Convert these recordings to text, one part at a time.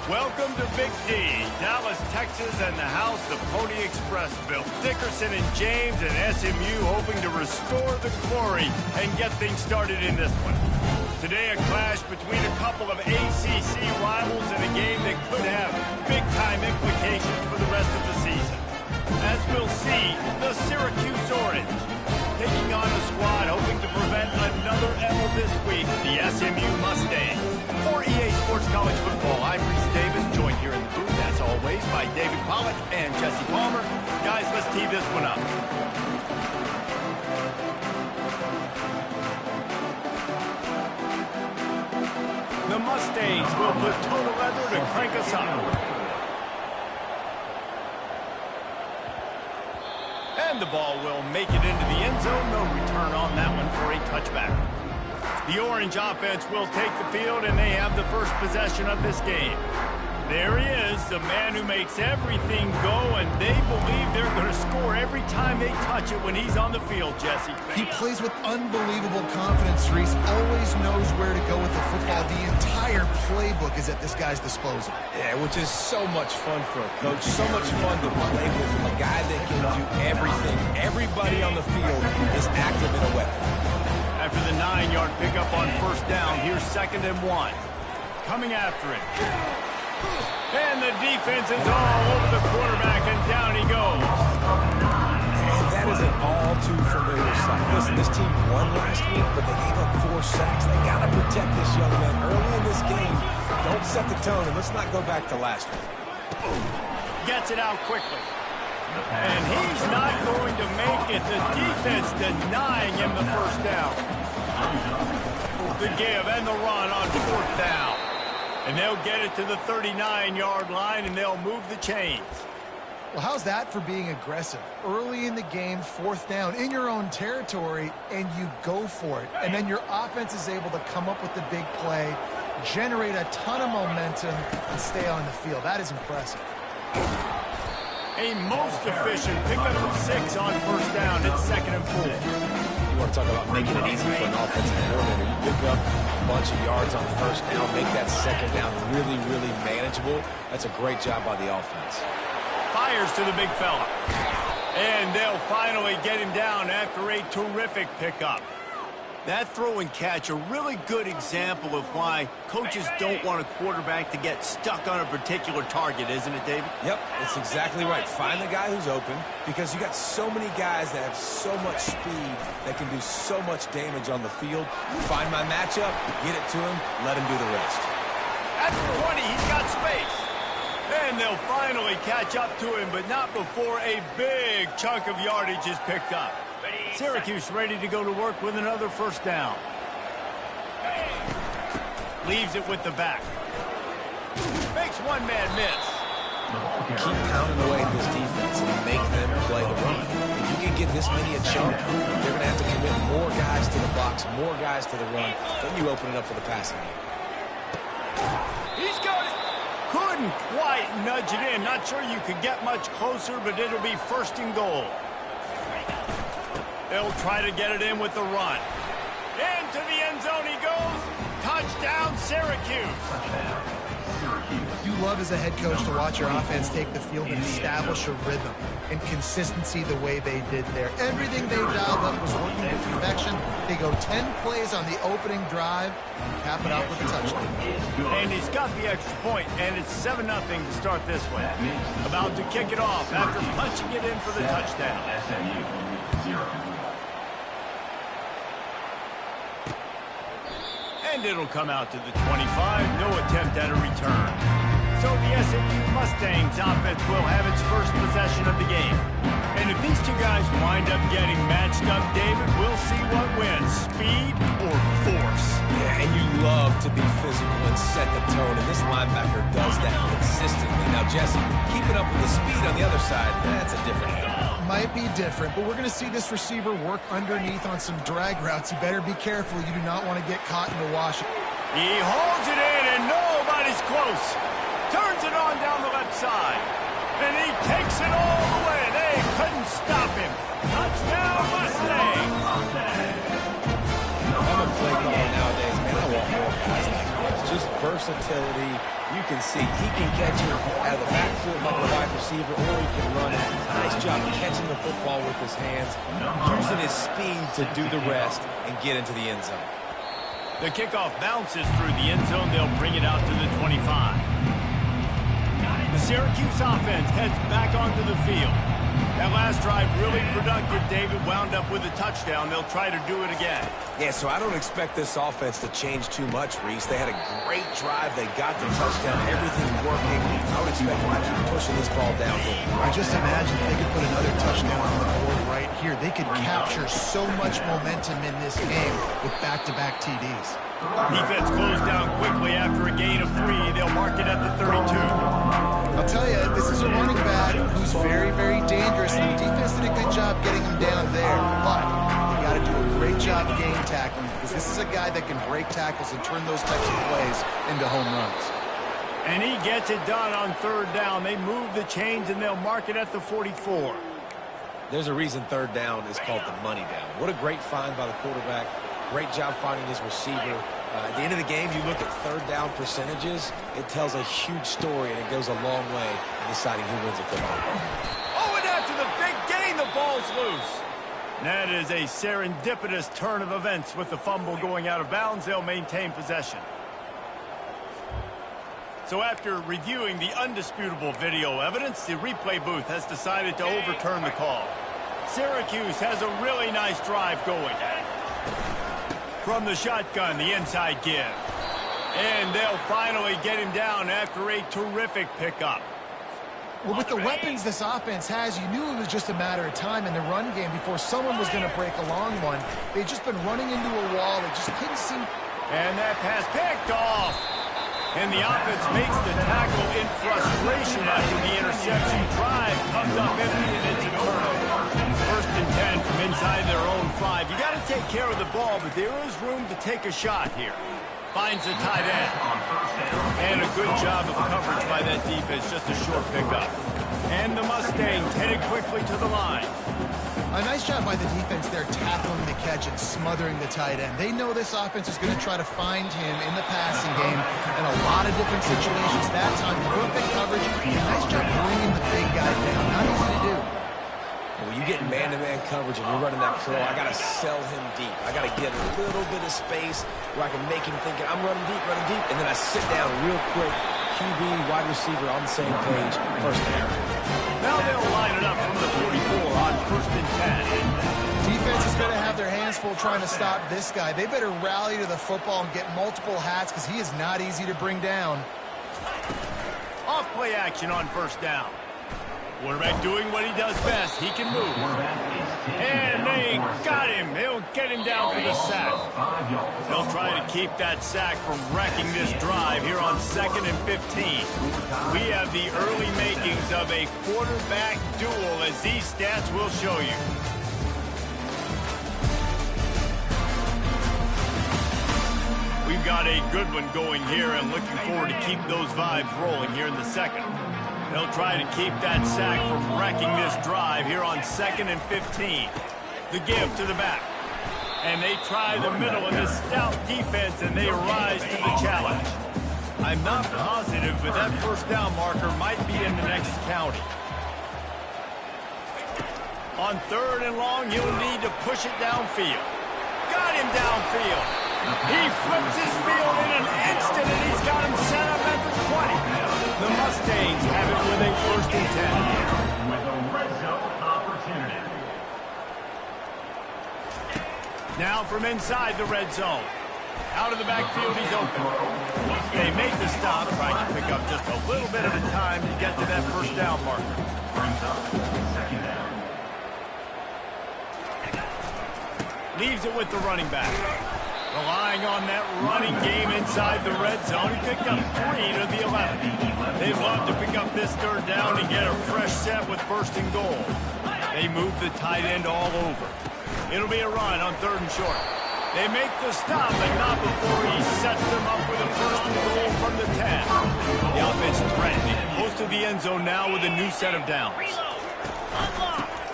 Welcome to Big D, Dallas, Texas, and the house the Pony Express built. Dickerson and James and SMU hoping to restore the glory and get things started in this one. Today, a clash between a couple of ACC rivals in a game that could have big-time implications for the rest of the season. As we'll see, the Syracuse Orange taking on a squad hoping to prevent another L this week, the SMU Mustangs. For EA Sports College Football, I'm Reese Davis, joined here in the booth, as always, by David Pollock and Jesse Palmer. Guys, let's tee this one up. The Mustangs will put total leather to crank us up. And the ball will make it into the end zone. No return on that one for a touchback. The Orange offense will take the field, and they have the first possession of this game. There he is, the man who makes everything go, and they believe they're going to score every time they touch it when he's on the field, Jesse. He plays with unbelievable confidence, Reese. Always knows where to go with the football. The entire playbook is at this guy's disposal. Yeah, which is so much fun for a coach. So much fun to play with from a guy that can do everything. Everybody on the field is active in a weapon. After the 9-yard pickup on first down, here's 2nd and 1. Coming after it. And the defense is all over the quarterback, and down he goes. And that is an all-too-familiar sight. Listen, this team won last week, but they gave up 4 sacks. They got to protect this young man early in this game. Don't set the tone, and let's not go back to last week. Gets it out quickly. And he's not going to make it. The defense denying him the first down. The give and the run on 4th down. And they'll get it to the 39-yard line, and they'll move the chains. Well, how's that for being aggressive? Early in the game, 4th down, in your own territory, and you go for it. And then your offense is able to come up with the big play, generate a ton of momentum, and stay on the field. That is impressive. A most efficient pickup of 6 on first down. It's 2nd and 4. You want to talk about making it easy for an offensive coordinator. You pick up a bunch of yards on first down, make that 2nd down really, really manageable. That's a great job by the offense. Fires to the big fella. And they'll finally get him down after a terrific pickup. That throw and catch, a really good example of why coaches don't want a quarterback to get stuck on a particular target, isn't it, David? Yep, it's exactly right. Find the guy who's open, because you got so many guys that have so much speed that can do so much damage on the field. Find my matchup, get it to him, let him do the rest. At the 20, he's got space. And they'll finally catch up to him, but not before a big chunk of yardage is picked up. Syracuse ready to go to work with another first down. Leaves it with the back. Makes one man miss. Keep pounding away at this defense and make them play the run. If you can get this many a chunk, they're going to have to commit more guys to the box, more guys to the run. Then you open it up for the passing game. He's got it. Couldn't quite nudge it in. Not sure you could get much closer, but it'll be 1st and goal. They'll try to get it in with the run. Into the end zone he goes. Touchdown, Syracuse. You love as a head coach to watch your offense take the field and establish a rhythm and consistency the way they did there. Everything they dialed up was working to perfection. They go 10 plays on the opening drive and cap it out with a touchdown. And he's got the extra point, and it's 7-0 to start this one. About to kick it off after punching it in for the touchdown. And it'll come out to the 25. No attempt at a return. So the SMU Mustangs offense will have its first possession of the game. And if these two guys wind up getting matched up, David, we'll see what wins, speed or force. Yeah, and you love to be physical and set the tone, and this linebacker does that consistently. Now, Jesse, keeping up with the speed on the other side, that's a different animal. Might be different, but we're going to see this receiver work underneath on some drag routes. You better be careful. You do not want to get caught in the wash. He holds it in, and nobody's close. Turns it on down the left side. And he takes it all the way. They couldn't stop him. Touchdown, Mustangs. I'm a play caller nowadays, man. I want more guys like that. just versatility. You can see he can catch it out of the backfield like a wide receiver, or he can run it. Nice job catching the football with his hands, using his speed to do the rest and get into the end zone. The kickoff bounces through the end zone. They'll bring it out to the 25. The Syracuse offense heads back onto the field. That last drive really productive. David wound up with a touchdown. They'll try to do it again. Yeah, so I don't expect this offense to change too much, Reese. They had a great drive. They got the touchdown. Everything working. I would expect them to keep pushing this ball downhill. I just imagine if they could put another touchdown on the board right here. They could capture so much momentum in this game with back-to-back TDs. Defense closed down quickly after a gain of 3. They'll mark it at the 32. I'll tell you, this is a running back who's very, very dangerous, and the defense did a good job getting him down there. But you got to do a great job game tackling, because this is a guy that can break tackles and turn those types of plays into home runs. And he gets it done on third down. They move the chains, and they'll mark it at the 44. There's a reason third down is called the money down. What a great find by the quarterback. Great job finding his receiver. At the end of the game, you look at third down percentages. It tells a huge story, and it goes a long way in deciding who wins a football game. Oh, and after the big gain, the ball's loose. That is a serendipitous turn of events. With the fumble going out of bounds, they'll maintain possession. So after reviewing the undisputable video evidence, the replay booth has decided to overturn the call. Syracuse has a really nice drive going. From the shotgun, the inside give. And they'll finally get him down after a terrific pickup. Well, with the weapons this offense has, you knew it was just a matter of time in the run game before someone was going to break a long one. They've just been running into a wall. They just couldn't seem... And that pass picked off. And the offense makes the tackle in frustration after the interception. Drive comes up empty, and it's a turnover. First and 10 from inside their own 5. You got to take care of the ball, but there is room to take a shot here. Finds the tight end. And a good job of coverage by that defense. Just a short pickup. And the Mustangs headed quickly to the line. A nice job by the defense there, tackling the catch and smothering the tight end. They know this offense is going to try to find him in the passing game in a lot of different situations. That time, perfect coverage. Nice job bringing the big guy down. Not easy to do. When you get man-to-man coverage and you're running that curl, I got to sell him deep. I got to get a little bit of space where I can make him think I'm running deep, and then I sit down real quick. QB, wide receiver on the same page, first down. Now they'll line it up from the 44 on first and 10. Defense is going to have their hands full trying to stop this guy. They better rally to the football and get multiple hats, because he is not easy to bring down. Off play action on first down. Quarterback doing what he does best. He can move. And they got him. They'll get him down for the sack. They'll try to keep that sack from wrecking this drive here on 2nd and 15. We have the early makings of a quarterback duel, as these stats will show you. We've got a good one going here, and looking forward to keep those vibes rolling here in the second. They'll try to keep that sack from wrecking this drive here on 2nd and 15. The give to the back. And they try the middle of this stout defense, and they rise to the challenge. I'm not positive, but that first down marker might be in the next county. On 3rd and long, he'll need to push it downfield. Got him downfield. He flips his field in an instant, and he's got him set up at the 20. The Mustangs have it with a first and 10. With a red zone opportunity. Now from inside the red zone. Out of the backfield, he's open. They make the stop, trying to pick up just a little bit at a time to get to that first down marker. Second down. Leaves it with the running back. Relying on that running game inside the red zone. He picked up 3 to the 11. They'd love to pick up this third down and get a fresh set with first and goal. They move the tight end all over. It'll be a run on 3rd and short. They make the stop, but not before he sets them up with a first and goal from the 10. The offense threatening. Close to the end zone now with a new set of downs.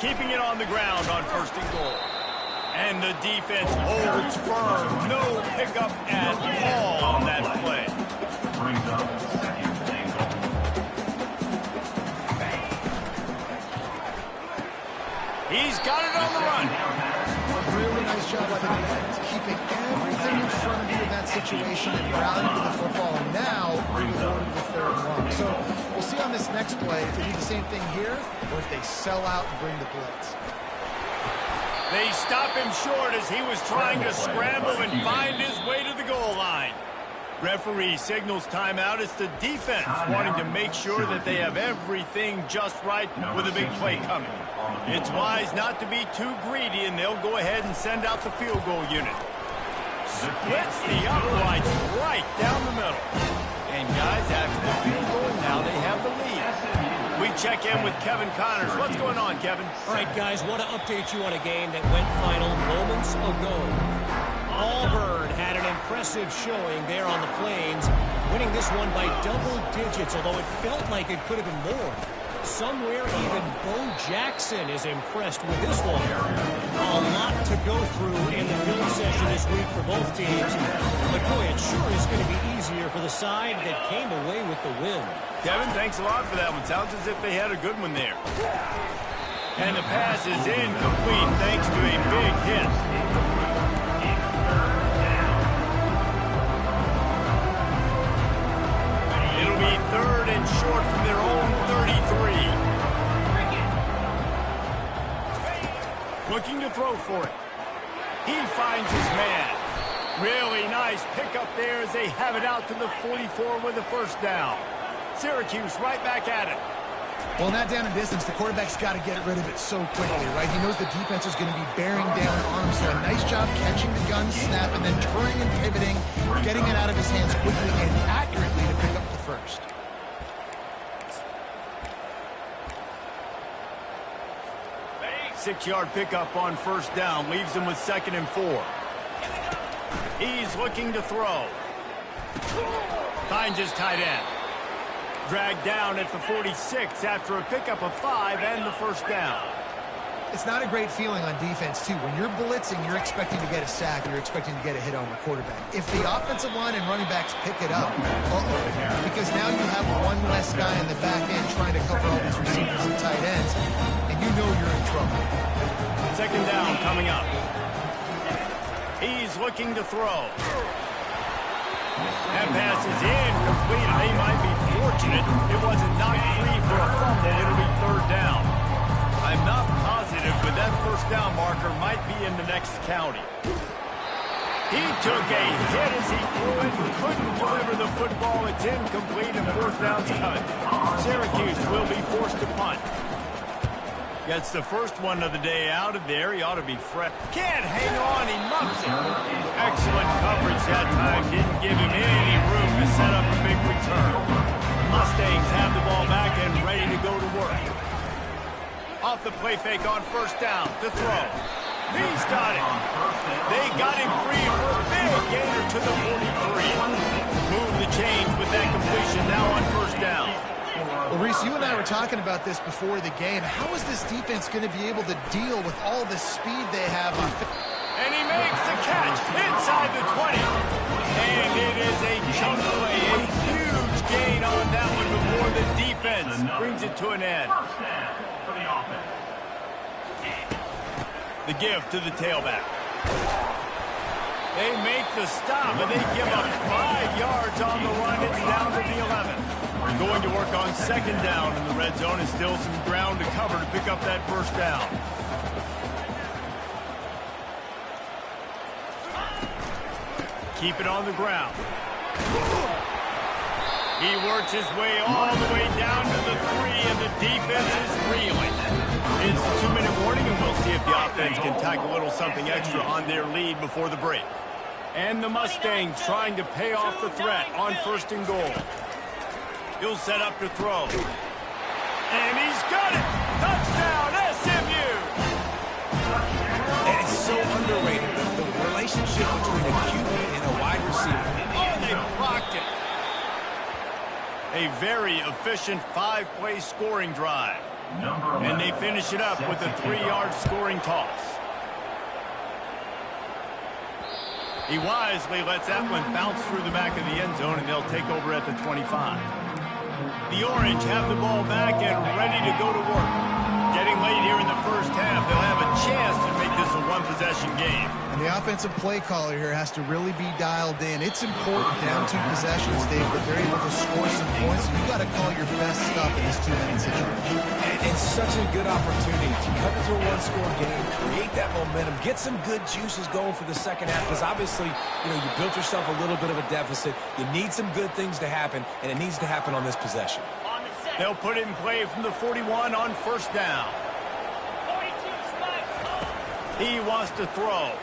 Keeping it on the ground on first and goal. And the defense holds firm. No pickup at all on that play. brings up second and goal. He's got it on the run. Really nice job by the defense, keeping everything in front of you in that situation and rallying to the football. And now we're going to the third one. So we'll see on this next play if they do the same thing here or if they sell out and bring the blitz. They stop him short as he was trying to scramble and find his way to the goal line. Referee signals timeout. It's the defense wanting to make sure that they have everything just right with a big play coming. It's wise not to be too greedy, and they'll go ahead and send out the field goal unit. Splits the uprights right down the middle. And guys, after the field goal, now they have the lead. We check in with Kevin Connors. What's going on, Kevin? All right, guys, want to update you on a game that went final moments ago. Auburn had an impressive showing there on the Plains, winning this one by double digits, although it felt like it could have been more. Somewhere even Bo Jackson is impressed with this one. A lot to go through in the film session this week for both teams. But boy, it sure is going to be easier for the side that came away with the win. Kevin, thanks a lot for that one. Sounds as if they had a good one there. And the pass is incomplete thanks to a big hit. It'll be third and short from their own 33. Looking to throw for it. He finds his man. Really nice pickup there as they have it out to the 44 with a first down. Syracuse right back at it. Well, in that down and distance, the quarterback's got to get rid of it so quickly, right? He knows the defense is going to be bearing down on him, so a nice job catching the gun snap and then turning and pivoting, getting it out of his hands quickly and accurately to pick up the first. Six-yard pickup on first down, leaves him with 2nd and 4. He's looking to throw. Finds his tight end. Dragged down at the 46 after a pickup of 5 and the first down. It's not a great feeling on defense, too. When you're blitzing, you're expecting to get a sack. You're expecting to get a hit on the quarterback. If the offensive line and running backs pick it up, because now you have one less guy in the back end trying to cover all these receivers and tight ends, and you know you're in trouble. 2nd down coming up. He's looking to throw. That pass is incomplete. They might be fortunate it wasn't knocked free for a fumble. It'll be 3rd down. I'm not positive, but that first down marker might be in the next county. He took a hit as he threw it, couldn't deliver the football. It's incomplete and 4th down's cut. Syracuse will be forced to punt. Gets the first one of the day out of there. He ought to be fresh. Can't hang on. He muffs it. Excellent coverage that time. Didn't give him any room to set up a big return. Mustangs have the ball back and ready to go to work. Off the play fake on first down to throw. He's got it. They got him free for a big gainer to the 43. Move the chains with that completion now on first down. Well, Reese, you and I were talking about this before the game. How is this defense going to be able to deal with all the speed they have? And he makes the catch inside the 20. And it is a chunk play, a huge gain on that one before the defense brings it to an end. The give to the tailback. They make the stop, and they give up 5 yards on the run. It's down to the 11. We're going to work on 2nd down in the red zone, and still some ground to cover to pick up that first down. Keep it on the ground. He works his way all the way down to the 3, and the defense is reeling. It's a 2-minute warning, and we'll see if the offense can tack a little something extra on their lead before the break. And the Mustangs trying to pay off the threat on 1st and goal. He'll set up to throw. And he's got it! Touchdown, SMU! And it's so underrated, the relationship between a QB and a wide receiver. Oh, they blocked it! A very efficient 5-play scoring drive. And they finish it up with a 3-yard scoring toss. He wisely lets that one bounce through the back of the end zone, and they'll take over at the 25. The Orange have the ball back and ready to go to work. Getting late here in the first half, they'll have a chance to make this a one-possession game. And the offensive play caller here has to really be dialed in. It's important down two possessions, Dave, that they're able to score some points. You got to call your best stuff in this two-minute situation. And it's such a good opportunity to cut into a one-score game, create that momentum, get some good juices going for the second half, because obviously, you built yourself a little bit of a deficit. You need some good things to happen, and it needs to happen on this possession. They'll put it in play from the 41 on first down. He wants to throw.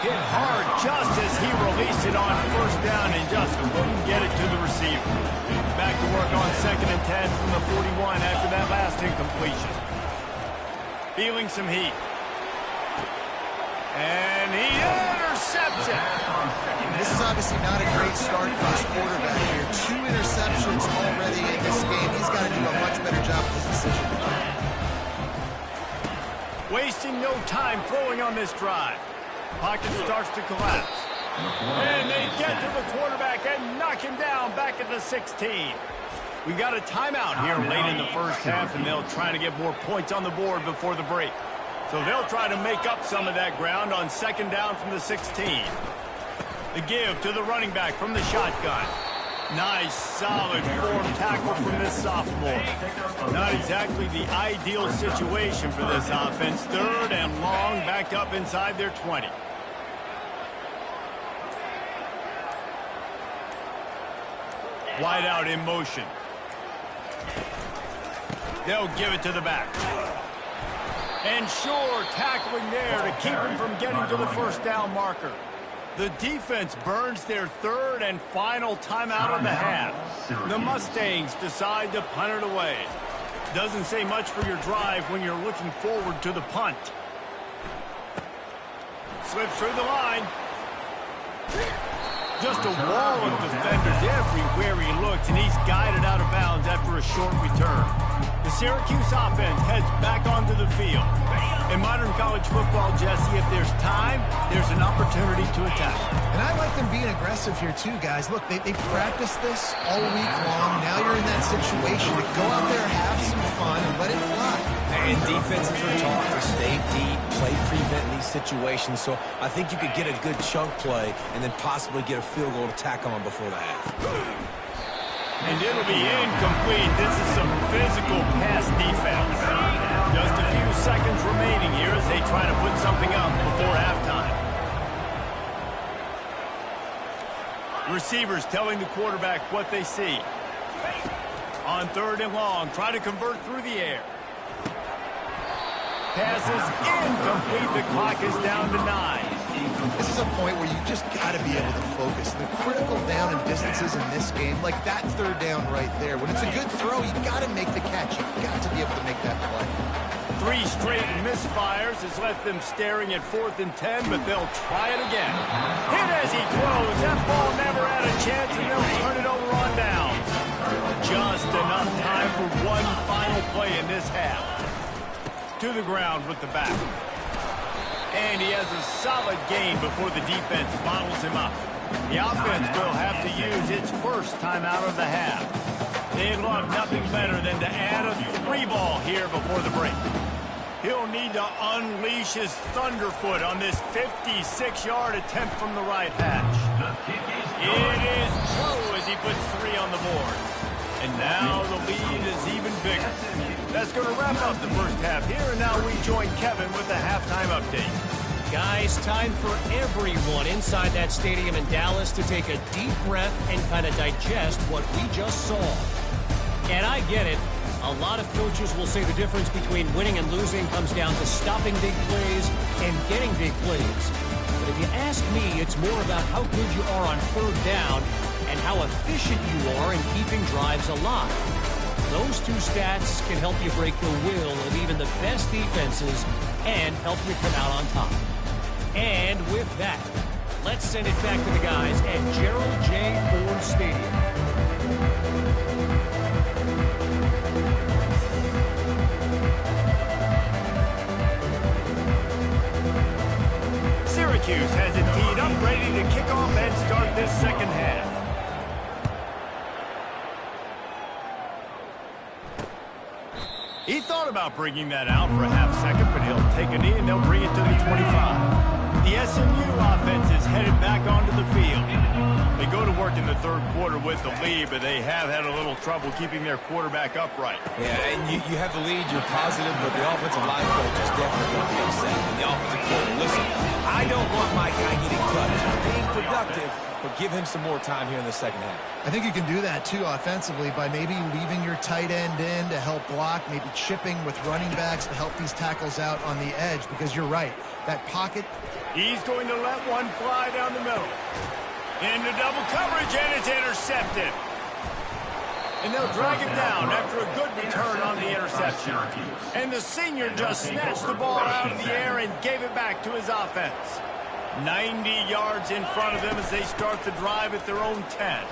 Hit hard just as he released it on first down and just wouldn't get it to the receiver. Back to work on 2nd and 10 from the 41 after that last incompletion. Feeling some heat. And he intercepts it. This is obviously not a great start for this quarterback here. 2 interceptions already in this game. He's got to do a much better job with his decision. Wasting no time throwing on this drive. Pocket starts to collapse. And they get to the quarterback and knock him down back at the 16. We got a timeout here late in the first half, and they'll try to get more points on the board before the break. So they'll try to make up some of that ground on 2nd down from the 16. The give to the running back from the shotgun. Nice, solid form tackle from this sophomore. Not exactly the ideal situation for this offense. 3rd and long, backed up inside their 20. Wide out in motion. They'll give it to the back. And sure, tackling there to keep him from getting to the first down marker. The defense burns their 3rd and final timeout of the half. The Mustangs decide to punt it away. Doesn't say much for your drive when you're looking forward to the punt. Slips through the line. Just a wall of defenders everywhere he looks, and he's guided out of bounds after a short return. The Syracuse offense heads back onto the field. In modern college football, Jesse, if there's time, there's an opportunity to attack. And I like them being aggressive here too, guys. Look, they practiced this all week long. Now you're in that situation to go out there, have some fun, and let it fly. And defenses are taught to stay deep, play prevent in these situations. So I think you could get a good chunk play and then possibly get a field goal to tack on before the half. And it'll be incomplete. This is some physical pass defense. Just a few seconds remaining here as they try to put something up before halftime. Receivers telling the quarterback what they see. On 3rd and long, try to convert through the air. Pass is incomplete. The clock is down to 9. This is a point where you just got to be able to focus. The critical down and distances in this game, like that 3rd down right there. When it's a good throw, you got to make the catch. You've got to be able to make that play. 3 straight misfires has left them staring at 4th and 10, but they'll try it again. Hit as he throws. That ball never had a chance, and they'll turn it over on downs. Just enough time for one final play in this half. To the ground with the back. And he has a solid gain before the defense bottles him up. The offense will have to use its first timeout of the half. They'd love nothing better than to add a 3 ball here before the break. He'll need to unleash his thunderfoot on this 56-yard attempt from the right hash. It is true as he puts 3 on the board. And now the lead is even bigger. That's going to wrap up the first half here, and now we join Kevin with the halftime update. Guys, time for everyone inside that stadium in Dallas to take a deep breath and kind of digest what we just saw. And I get it. A lot of coaches will say the difference between winning and losing comes down to stopping big plays and getting big plays. But if you ask me, it's more about how good you are on 3rd down and how efficient you are in keeping drives alive. Those 2 stats can help you break the will of even the best defenses and help you come out on top. And with that, let's send it back to the guys at Gerald J. Ford Stadium. Syracuse has it start this second half. He thought about bringing that out for a half second, but he'll take a knee and they'll bring it to the 25. The SMU offense is headed back onto the field. They go to work in the third quarter with the lead, but they have had a little trouble keeping their quarterback upright. Yeah, and you have the lead, you're positive, but the offensive line coach is definitely going to be upset. And the offensive coordinator, listen, I don't want my guy getting touched. Being productive, but give him some more time here in the second half. I think you can do that, too, offensively, by maybe leaving your tight end in to help block, maybe chipping with running backs to help these tackles out on the edge, because you're right. That pocket. He's going to let one fly down the middle. Into double coverage, and it's intercepted. And they'll drag him down after a good return on the interception. And the senior just snatched the ball out of the air and gave it back to his offense. 90 yards in front of them as they start the drive at their own 10.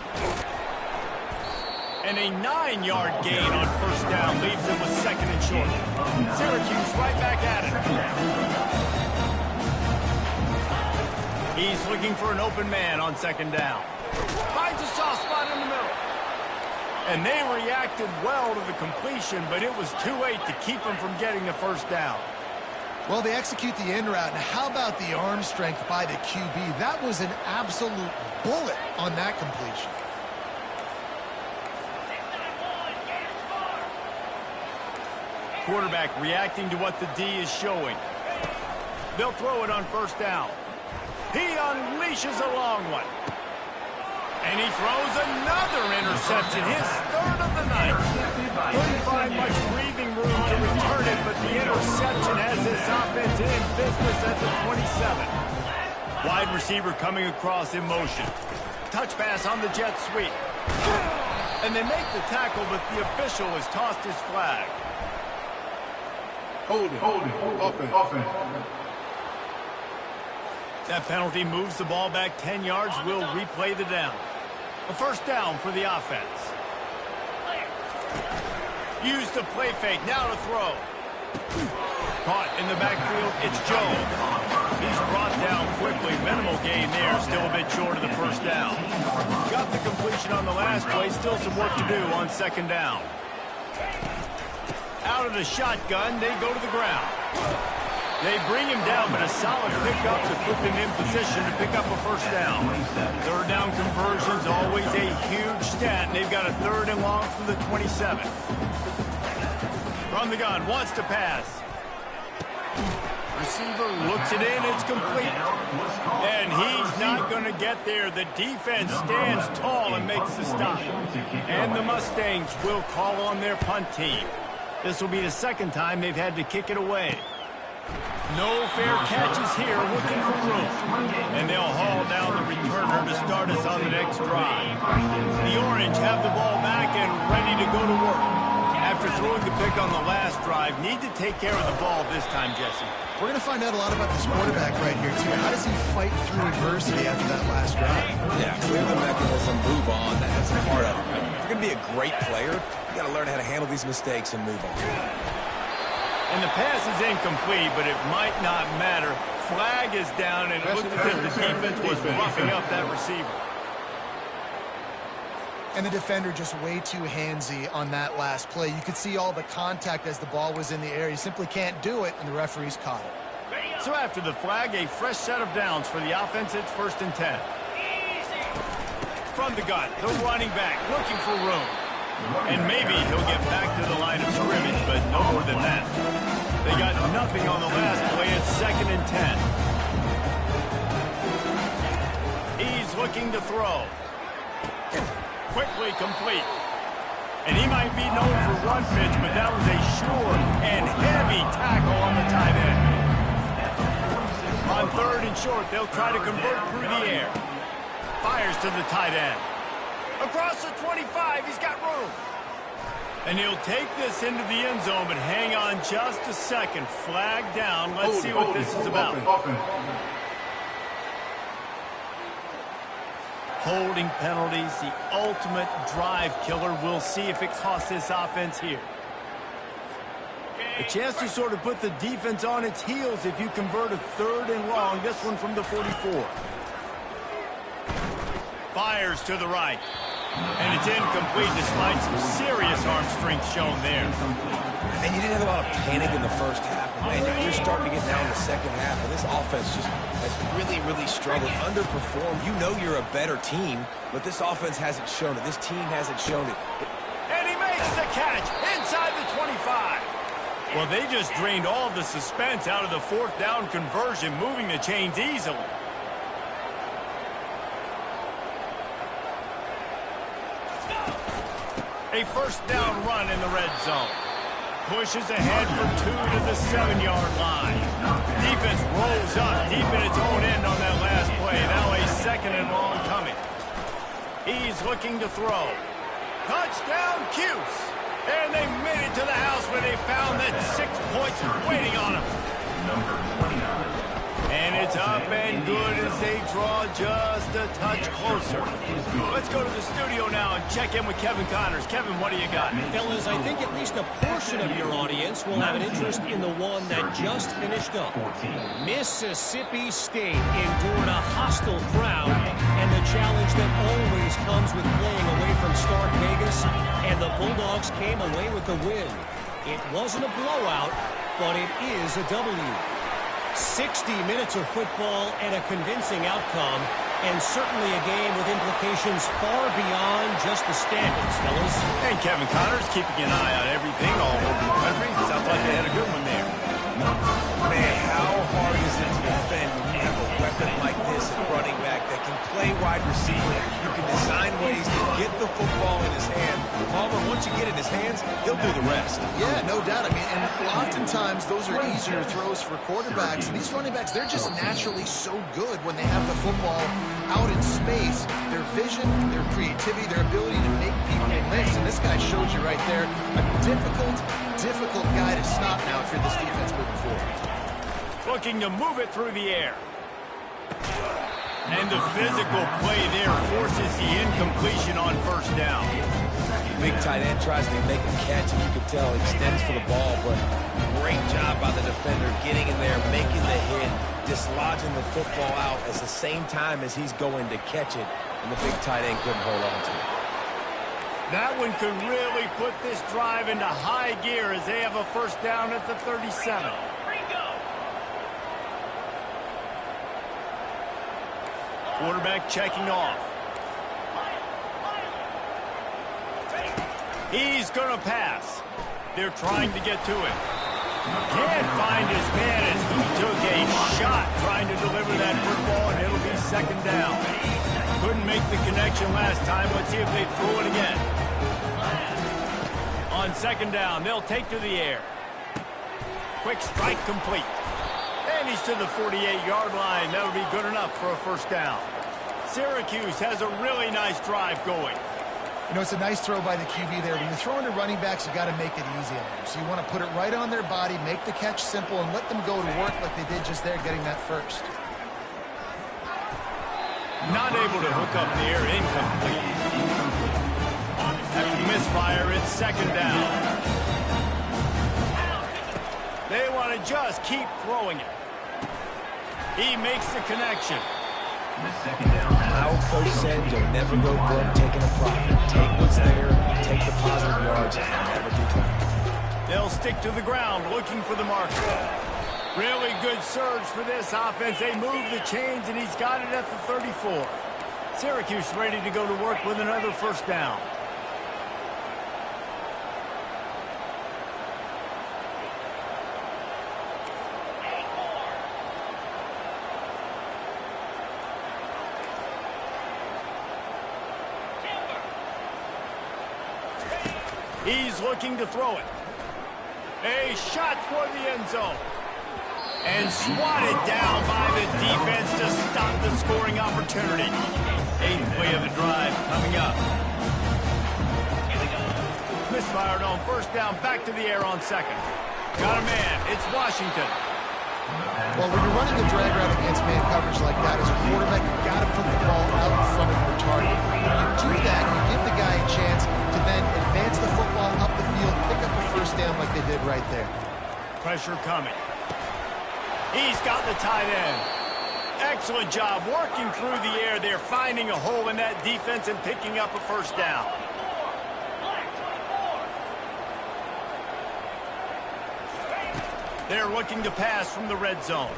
And a 9-yard gain on first down leaves them with second and short. Syracuse right back at it. He's looking for an open man on second down. Finds a soft spot in the middle. And they reacted well to the completion, but it was too late to keep them from getting the first down. Well, they execute the in route. Now, how about the arm strength by the QB? That was an absolute bullet on that completion. Quarterback reacting to what the D is showing. They'll throw it on first down. He unleashes a long one. And he throws another interception, his third of the night. Couldn't find much breathing room to return it, but the interception has his offense in business at the 27. Wide receiver coming across in motion. Touch pass on the jet sweep. And they make the tackle, but the official has tossed his flag. Hold it, offense. That penalty moves the ball back 10 yards. We'll replay the down. A first down for the offense. Use the play fake. Now to throw. Caught in the backfield. It's Jones. He's brought down quickly. Minimal gain there. Still a bit short of the first down. Got the completion on the last play. Still some work to do on second down. Out of the shotgun, they go to the ground. They bring him down, but a solid pickup to put them in position to pick up a first down. Third down conversion's always a huge stat, and they've got a third and long from the 27. From the gun, wants to pass. Receiver looks it in, it's complete. And he's not going to get there. The defense stands tall and makes the stop. And the Mustangs will call on their punt team. This will be the second time they've had to kick it away. No fair catches here, looking for room. And they'll haul down the returner to start us on the next drive. The Orange have the ball back and ready to go to work. After throwing the pick on the last drive, need to take care of the ball this time, Jesse. We're going to find out a lot about this quarterback right here, too. How does he fight through adversity after that last drive? Yeah, clear the mechanism, move on. That's a part of it. If you're going to be a great player, you got to learn how to handle these mistakes and move on. And the pass is incomplete, but it might not matter. Flag is down, and it looked as if the defense was roughing up that receiver. And the defender just way too handsy on that last play. You could see all the contact as the ball was in the air. You simply can't do it, and the referees caught it. So after the flag, a fresh set of downs for the offense. It's 1st and 10. From the gun, the running back looking for room. And maybe he'll get back to the line of scrimmage, but no more than that. They got nothing on the last play. It's 2nd and 10. He's looking to throw. Quickly complete. And he might be known for one pitch, but that was a sure and heavy tackle on the tight end. On 3rd and short, they'll try to convert through the air. Fires to the tight end. Across the 25, he's got room. And he'll take this into the end zone, but hang on just a second. Flag down. Let's see what this is about. Holding penalties, the ultimate drive killer. We'll see if it costs this offense here. A chance to sort of put the defense on its heels if you convert a 3rd and long. This one from the 44. Fires to the right. And it's incomplete despite some serious arm strength shown there. And you didn't have a lot of panic in the first half. Man, you're starting to get down in the second half, and this offense just has really struggled, underperformed. You know you're a better team, but this offense hasn't shown it. This team hasn't shown it. And he makes the catch inside the 25. Well, they just drained all of the suspense out of the fourth down conversion, moving the chains easily. A first down run in the red zone. Pushes ahead for 2 to the 7-yard line. Defense rolls up deep in its own end on that last play. Now a second and long coming. He's looking to throw. Touchdown, Cuse. And they made it to the house where they found that 6 points waiting on them. Number 29. And it's up and good as they draw just a touch closer. Let's go to the studio now and check in with Kevin Connors. Kevin, what do you got? Fellas, I think at least a portion of your audience will have an interest in the one that just finished up. Mississippi State endured a hostile crowd and the challenge that always comes with playing away from Stark Vegas, and the Bulldogs came away with the win. It wasn't a blowout, but it is a W. 60 minutes of football and a convincing outcome, and certainly a game with implications far beyond just the standings, fellas. And Kevin Connors keeping an eye on everything all over the country. Sounds like they had a good one there. Man, how hard is it to defend when you have a weapon like this at running back that can play wide receiver? You can design ways to get the football in his hand. Palmer, once you get it in his hands, he'll do the rest. Yeah, no doubt. I mean, and oftentimes those are easier throws for quarterbacks. And these running backs, they're just naturally so good when they have the football out in space. Their vision, their creativity, their ability to make people miss. And this guy showed you right there a difficult guy to stop now if you're this defense moving forward. Looking to move it through the air. And the physical play there forces the incompletion on first down. Big tight end tries to make a catch, and you can tell he extends for the ball, but great job by the defender getting in there, making the hit, dislodging the football out at the same time as he's going to catch it, and the big tight end couldn't hold on to it. That one could really put this drive into high gear as they have a first down at the 37. Quarterback checking off. He's going to pass. They're trying to get to him. Can't find his man as he took a shot trying to deliver that football, and it'll be second down. Couldn't make the connection last time. Let's see if they throw it again. On second down, they'll take to the air. Quick strike complete. And he's to the 48-yard line. That'll be good enough for a first down. Syracuse has a really nice drive going. You know, it's a nice throw by the QB there. When you're throwing to running backs, you got to make it easy on them. So you want to put it right on their body, make the catch simple, and let them go to work like they did just there, getting that first. Not able to hook up there, incomplete. After misfire, it's second down. They want to just keep throwing it. He makes the connection. Our coach said you'll never go broke taking a profit. Take what's there, take the positive yards, and never do that. They'll stick to the ground looking for the marker. Really good surge for this offense. They move the chains, and he's got it at the 34. Syracuse ready to go to work with another first down. He's looking to throw it. A shot toward the end zone. And swatted down by the defense to stop the scoring opportunity. Eighth play of the drive coming up. Misfired on first down, back to the air on second. Got a man, it's Washington. Well, when you're running the drag route against man coverage like that, as a quarterback, you've got to put the ball out in front of your target. When you do that, you give the guy a chance to then advance the football up the field, pick up a first down like they did right there. Pressure coming. He's got the tight end. Excellent job working through the air. They're finding a hole in that defense and picking up a first down. They're looking to pass from the red zone.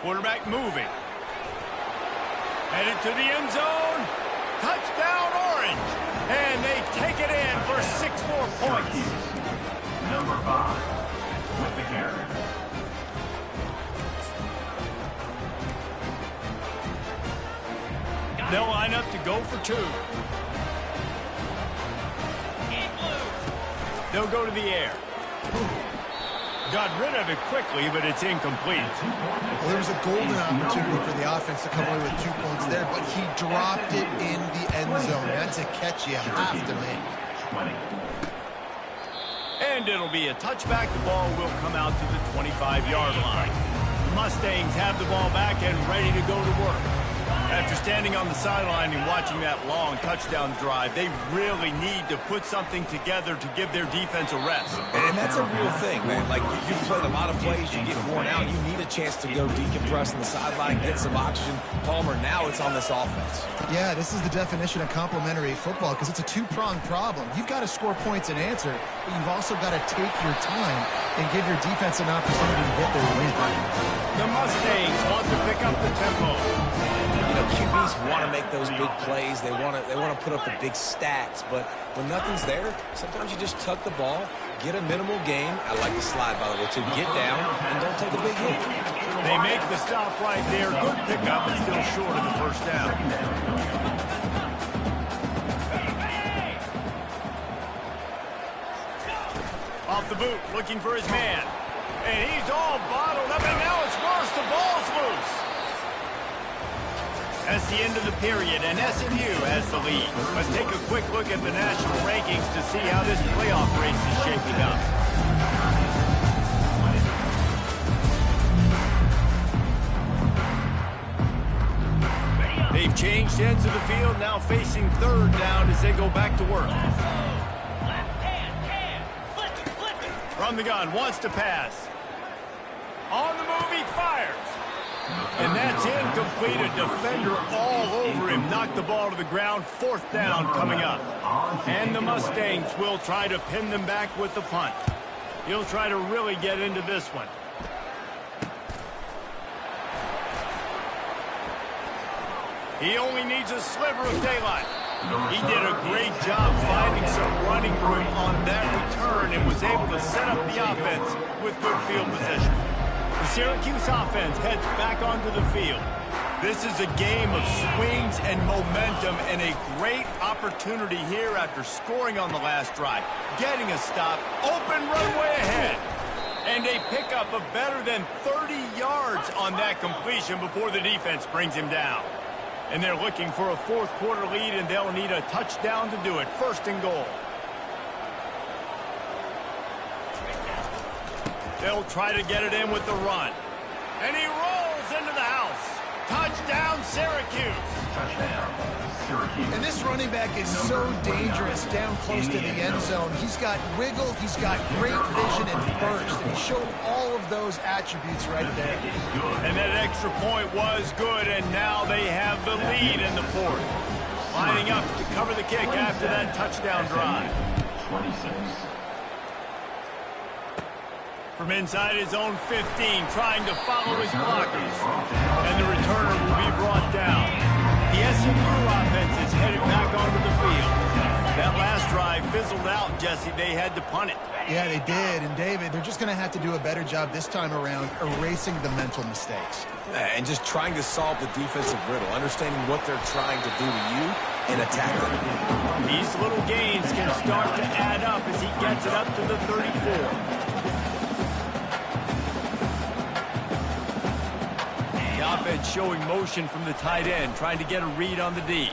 Quarterback moving. Headed to the end zone. Touchdown, Orange. And they take it in for 6 more points. Number 5 with the carry. They'll line up to go for 2. They'll go to the air. Got rid of it quickly, but it's incomplete. Well, there was a golden opportunity for the offense to come away with 2 points there, but he dropped it in the end zone. That's a catch you have to make. 20. And it'll be a touchback. The ball will come out to the 25-yard line. The Mustangs have the ball back and ready to go to work. After standing on the sideline and watching that long touchdown drive, they really need to put something together to give their defense a rest. And that's a real thing, man. Like, you've played a lot of plays, you get worn out, you need a chance to go decompress on the sideline, get some oxygen. Palmer, now it's on this offense. Yeah, this is the definition of complementary football because it's a two-pronged problem. You've got to score points and answer, but you've also got to take your time and give your defense an opportunity to get their win. The Mustangs want to pick up the tempo. You know, QBs want to make those big plays. They want to put up the big stats. But when nothing's there, sometimes you just tuck the ball, get a minimal gain. I like the slide, by the way, to get down and don't take a big hit. They make the stop right there. Good pickup, but still short of the first down. Off the boot, looking for his man. And he's all bottled up, and now it's worse. The ball's loose. That's the end of the period, and SMU has the lead. Let's take a quick look at the national rankings to see how this playoff race is shaping up. They've changed ends of the field, now facing third down as they go back to work. From the gun, wants to pass. On the move, he fires. And that's incomplete. A defender all over him. Knocked the ball to the ground. 4th down coming up. And the Mustangs will try to pin them back with the punt. He'll try to really get into this one. He only needs a sliver of daylight. He did a great job finding some running room on that return and was able to set up the offense with good field position. The Syracuse offense heads back onto the field. This is a game of swings and momentum and a great opportunity here after scoring on the last drive. Getting a stop, open runway ahead. And a pickup of better than 30 yards on that completion before the defense brings him down. And they're looking for a 4th quarter lead, and they'll need a touchdown to do it. 1st and goal. They'll try to get it in with the run. And he rolls into the house. Touchdown, Syracuse. Touchdown, Syracuse. And this running back is so dangerous down close to the end zone. He's got wiggle, he's got great vision and burst, and he showed all of those attributes right there. And that extra point was good, and now they have the lead in the 4th. Lining up to cover the kick after that touchdown drive. 26. From inside his own 15, trying to follow his blockers. And the returner will be brought down. The SMU offense is headed back onto the field. That last drive fizzled out, Jesse. They had to punt it. Yeah, they did. And, David, they're just going to have to do a better job this time around erasing the mental mistakes. And just trying to solve the defensive riddle, understanding what they're trying to do to you and attack them. These little gains can start to add up as he gets it up to the 34. The offense showing motion from the tight end, trying to get a read on the D.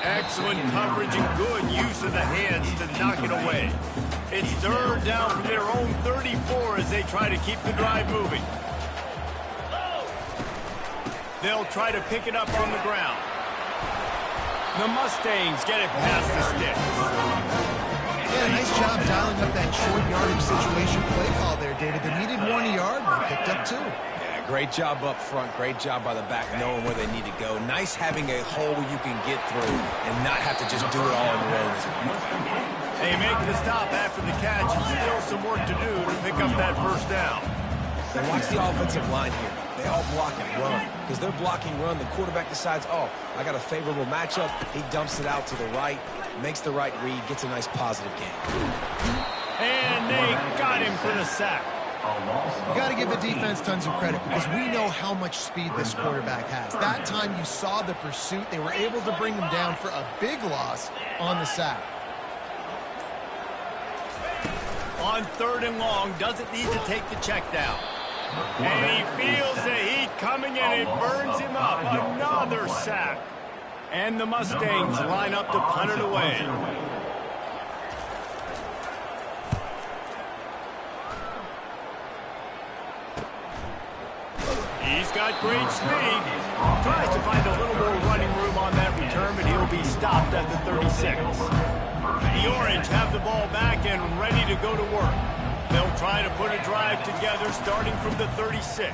Excellent coverage and good use of the hands to knock it away. It's 3rd down from their own 34 as they try to keep the drive moving. They'll try to pick it up on the ground. The Mustangs get it past the sticks. Yeah, nice job dialing up that short yardage situation play call there, David. They needed 1 yard, and they picked up 2. Great job up front. Great job by the back knowing where they need to go. Nice having a hole you can get through and not have to just do it all on your own. They make the stop after the catch and still some work to do to pick up that first down. And watch the offensive line here. They all block and run. Because they're blocking run, the quarterback decides, oh, I got a favorable matchup. He dumps it out to the right, makes the right read, gets a nice positive gain. And they got him for the sack. You got to give the defense tons of credit because we know how much speed this quarterback has. That time you saw the pursuit. They were able to bring him down for a big loss on the sack. On 3rd and long, doesn't need to take the check down. And he feels the heat coming and it burns him up. Another sack. And the Mustangs line up to punt it away. He's got great speed. Tries to find a little more running room on that return, but he'll be stopped at the 36. The Orange have the ball back and ready to go to work. They'll try to put a drive together starting from the 36.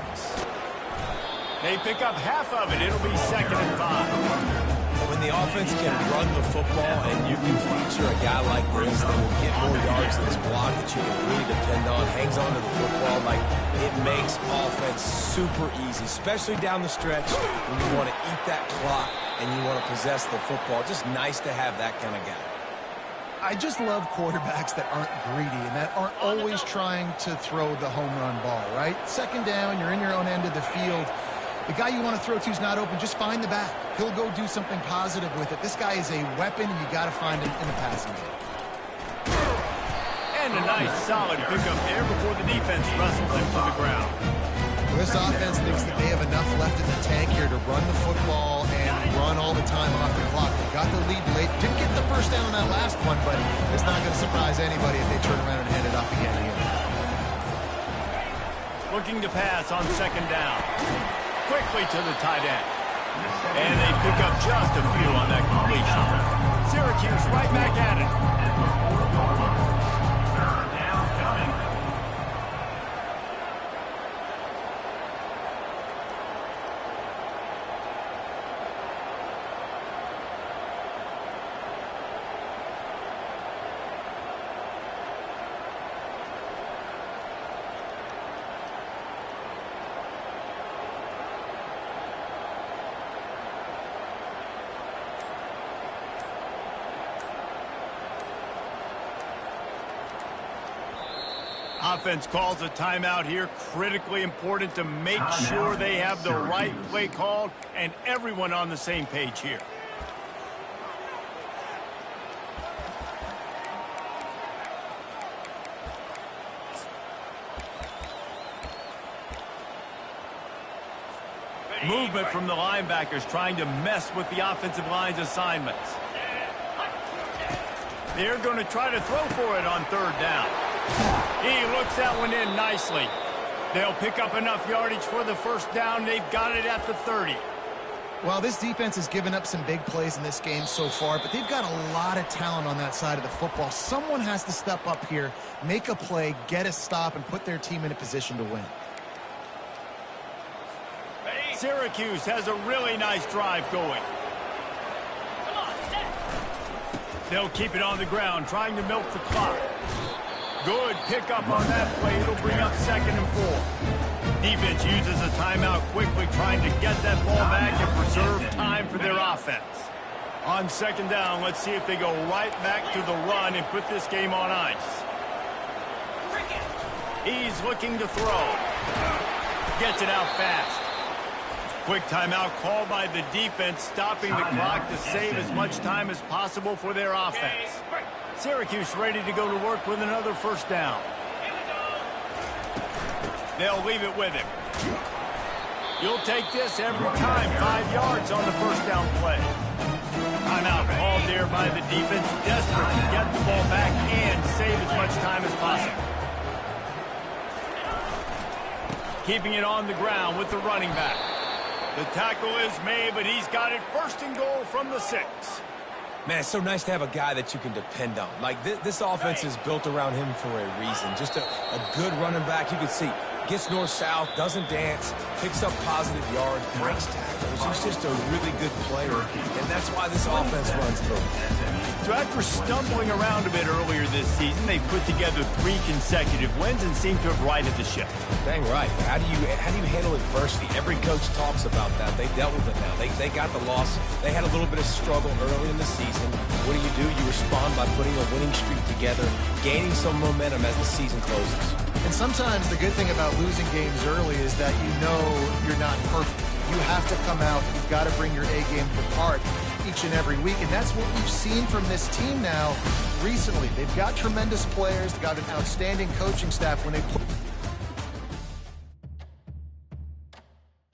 They pick up half of it. It'll be 2nd and 5. When the offense can run the football and you can feature a guy like this that will get more yards than his block that you can really depend on, hangs on to the football, like it makes offense super easy, especially down the stretch when you want to eat that clock and you want to possess the football. Just nice to have that kind of guy. I just love quarterbacks that aren't greedy and that aren't always trying to throw the home run ball, right? 2nd down, you're in your own end of the field. The guy you want to throw to is not open. Just find the back. He'll go do something positive with it. This guy is a weapon, and you got to find him in the passing game. And a nice solid pickup there before the defense wrestles him to the ground. Well, this offense thinks that they have enough left in the tank here to run the football and run all the time off the clock. They got the lead late. Didn't get the first down on that last one, but it's not going to surprise anybody if they turn around and hand it off again here. Looking to pass on 2nd down. Quickly to the tight end. And they pick up just a few on that completion. Syracuse right back at it. Offense calls a timeout here. Critically important to make sure they have the right play called and everyone on the same page here. Movement from the linebackers trying to mess with the offensive line's assignments. They're going to try to throw for it on 3rd down. He looks that one in nicely. They'll pick up enough yardage for the first down. They've got it at the 30. Well, this defense has given up some big plays in this game so far, but they've got a lot of talent on that side of the football. Someone has to step up here, make a play, get a stop, and put their team in a position to win. Syracuse has a really nice drive going. They'll keep it on the ground, trying to milk the clock. Good pickup on that play. It'll bring up 2nd and 4. Defense uses a timeout quickly, trying to get that ball back and preserve time for their offense. On 2nd down, let's see if they go right back to the run and put this game on ice. He's looking to throw. Gets it out fast. Quick timeout called by the defense, stopping the clock to save as much time as possible for their offense. Syracuse ready to go to work with another first down. They'll leave it with him. You'll take this every time. 5 yards on the first down play. Timeout called there by the defense, desperate to get the ball back and save as much time as possible. Keeping it on the ground with the running back. The tackle is made, but he's got it 1st and goal from the 6. Man, it's so nice to have a guy that you can depend on. Like, this offense is built around him for a reason. Just a good running back. You can see Gets north-south, doesn't dance, picks up positive yards, breaks tackles. He's just a really good player, and that's why this offense runs through. So after stumbling around a bit earlier this season, they put together 3 consecutive wins and seem to have righted the ship. Dang right. How do you handle adversity? Every coach talks about that. They dealt with it now. They got the loss. They had a little bit of struggle early in the season. What do? You respond by putting a winning streak together, gaining some momentum as the season closes. And sometimes the good thing about losing games early is that you know you're not perfect. You have to come out. You've got to bring your A game to part each and every week, and that's what we've seen from this team now recently. They've got tremendous players. They've got an outstanding coaching staff. When they put